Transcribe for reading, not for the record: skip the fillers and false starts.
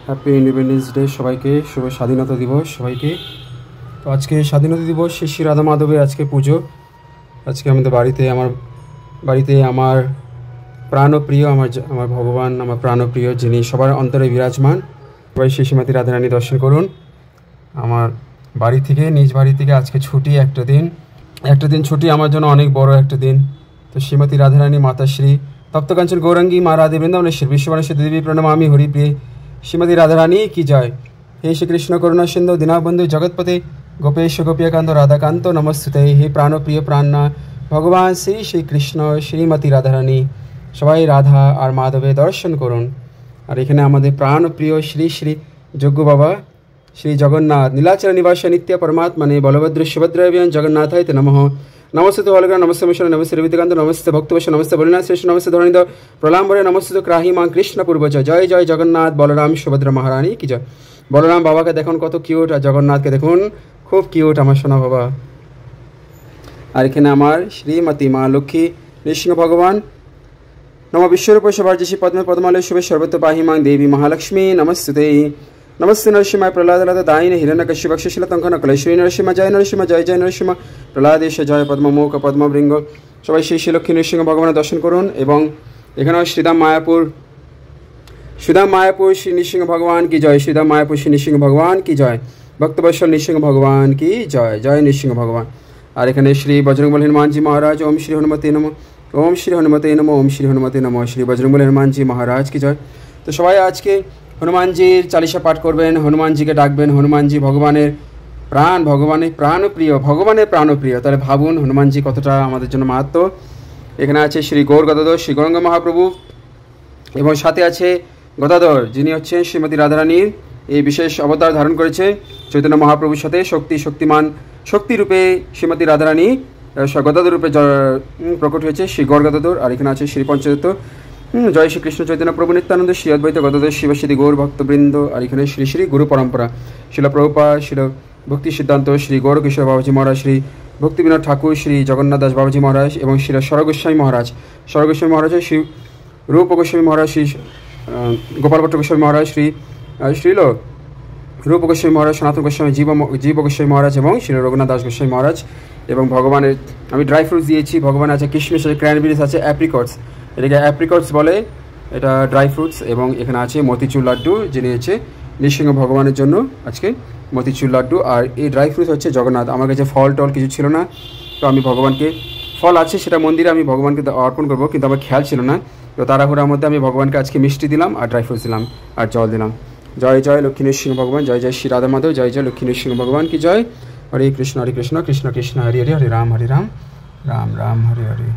Happy independence day সবাইকে, শুভ স্বাধীনতা দিবস সবাইকে। তো আজকে স্বাধীনতা দিবস, শ্রী রাধা মাধবের আজকে পুজো। আজকে আমাদের বাড়িতে আমার প্রাণপ্রিয়, আমার ভগবান, আমার প্রাণপ্রিয়, যিনি সবার অন্তরে বিরাজমান, সবাই শ্রীমতী রাধারানী দর্শন করুন। আমার নিজ বাড়ি থেকে আজকে ছুটি, একটা দিন ছুটি আমার জন্য অনেক বড় একটা দিন। তো শ্রীমতী রাধারানী মাতাশ্রী তপ্তকাঞ্চন গৌরাঙ্গী মা রাধে বৃন্দাবনেশ্বর বিশ্ববাণেশ্বর দেবী প্রণমামি হরিপ্রিয়ে শ্রীমতী রাধারানী কি জয়। হে শ্রীকৃষ্ণ করুণা সিন্ধু দীনবন্ধু জগৎপতে গোপেশ গোপিয়াকান্ত রাধাকান্ত নমস্তুতে। হে প্রাণপ্রিয় প্রাণনা ভগবান শ্রীকৃষ্ণ শ্রীমতী রাধারানী, সবাই রাধা আর মাধবে দর্শন করুন। আর এখানে আমাদের প্রাণপ্রিয় শ্রী শ্রী যজ্ঞ বাবা শ্রী জগন্নাথ নীলাচল নিবাস নিত্য পরমাত্মনে বলভদ্র সুভদ্রাভ্যাম জগন্নাথায় নমঃ। নমস্তে হলগ্রাম, নমস্তে মিশন, নমস্তে রবিকান্ত, নমস্তে ভক্তবশ, নমস্তে বলিনাথ শ্রেষ্ঠ, নমস্তে ধরণীদ প্রলাম্বরে, নমস্তে ক্রাহি মা কৃষ্ণ পূর্বজ। জয় জয় জগন্নাথ বলরাম সুভদ্রা মহারানী কি জয়। বলরাম বাবাকে দেখুন কত কিউট, আর জগন্নাথকে দেখুন খুব কিউট, আমার সোনা বাবা। আর এখানে আমার শ্রীমতী মা লক্ষ্মী নৃসিংহ ভগবান। নম বিশ্বরূপ সভার্যসী পদ্মে পদ্মালয় শুভে সর্বত্র পাহি মাং দেবী মহালক্ষ্মী নমস্তুতে। নমস্তে নরসিংহায় প্রহ্লাদ দায়িনী হিরণ্যকশ্যপ বক্ষশিলতঙ্খন কলেশ্বরী নরসিংহ জয় নরসিংহ, জয় জয় নরসিংহ, প্রহ্লাদেশ জয়, পদ্মমুখ পদ্মবৃঙ্গ। সবাই শ্রী লক্ষ্মী নৃসিংহ ভগবানের দর্শন করুন। এবং এখানেও শ্রীধাম মায়াপুর শ্রী নৃসিংহ ভগবান কি জয়, শ্রীধাম মায়াপুর শ্রী নৃসিংহ ভগবান কি জয়, ভক্তবৎসল নৃসিংহ ভগবান কি জয়, জয় নৃসিংহ ভগবান। আর এখানে শ্রী বজরংবলী হনুমানজি মহারাজ, ওম শ্রী হনুমতে নমঃ, ওম শ্রী হনুমতে নমঃ, ওম শ্রী হনুমতে নমঃ, শ্রী বজরংবলী হনুমানজি মহারাজ কি জয়। তো সবাই আজকে হনুমানজির চালিসা পাঠ করবেন, হনুমানজিকে ডাকবেন। হনুমানজি ভগবানের প্রাণ, ভগবানের প্রাণপ্রিয়। তাহলে ভাবুন হনুমানজি কতটা আমাদের জন্য মাহাত্ম্য। এখানে আছে শ্রী গৌর গদাধর, শ্রী গৌরাঙ্গ মহাপ্রভু, এবং সাথে আছে গদাধর, যিনি হচ্ছেন শ্রীমতী রাধারানীর এই বিশেষ অবতার ধারণ করেছে চৈতন্য মহাপ্রভুর সাথে। শক্তিরূপে শ্রীমতী রাধারানী গদাধর রূপে প্রকট হয়েছে, শ্রী গৌর গদাধর। আর এখানে আছে শ্রী পঞ্চদত্ত, জয় শ্রীকৃষ্ণ চৈতন্য প্রভু নিত্যানন্দ, শ্রী অদ্বৈত গদাধর শিবশ্রী গৌর ভক্তবৃন্দ। আর এখানে শ্রী শ্রী গুরু পরম্পরা, শিল প্রভুপাদ, শিল ভক্তি সিদ্ধান্ত, শ্রী গৌর কিশোর বাবাজি মহারাজ, শ্রী ভক্তি বিনোদ ঠাকুর, শ্রী জগন্নাথ দাস বাবাজি মহারাজ, এবং শ্রী স্বরগোস্বামী মহারাজ, শ্রী রূপ গোস্বামী মহারাজ, শ্রী গোপাল ভট্ট গোস্বামী মহারাজ, শ্রীল রূপ গোস্বামী মহারাজ, সনাতন গোস্বামী, জীব গোস্বামী মহারাজ, এবং শ্রী রঘুনাথ দাস গোস্বামী মহারাজ। এবং ভগবানের আমি ড্রাই ফ্রুটস দিয়েছি, ভগবান আছে কিশমিশ আছে, ক্র্যানবেরিজ আছে, অ্যাপ্রিকটস, এটাকে অ্যাপ্রিকটস বলে, এটা ড্রাই ফ্রুটস। এবং এখানে আছে মতিচুর লাড্ডু, যিনি হচ্ছে নৃসিংহ ভগবানের জন্য আজকে মতিচুর লাড্ডু। আর এই ড্রাই ফ্রুটস হচ্ছে জগন্নাথ। আমার কাছে ফল টল কিছু ছিল না, তো আমি ভগবানকে, ফল আছে সেটা মন্দিরে আমি ভগবানকে অর্পণ করবো, কিন্তু আমার খেয়াল ছিল না। তো তাড়াহুড়ার মধ্যে আমি ভগবানকে আজকে মিষ্টি দিলাম, আর ড্রাই ফ্রুটস দিলাম, আর জল দিলাম। জয় জয় লক্ষ্মী নৃসিংহ ভগবান, জয় জয় শ্রী রাধা মাধব, জয় জয় লক্ষ্মী নৃসিংহ ভগবান কি জয়। হরে কৃষ্ণ কৃষ্ণ কৃষ্ণ হরে হরে, হরে রাম রাম রাম হরে হরে।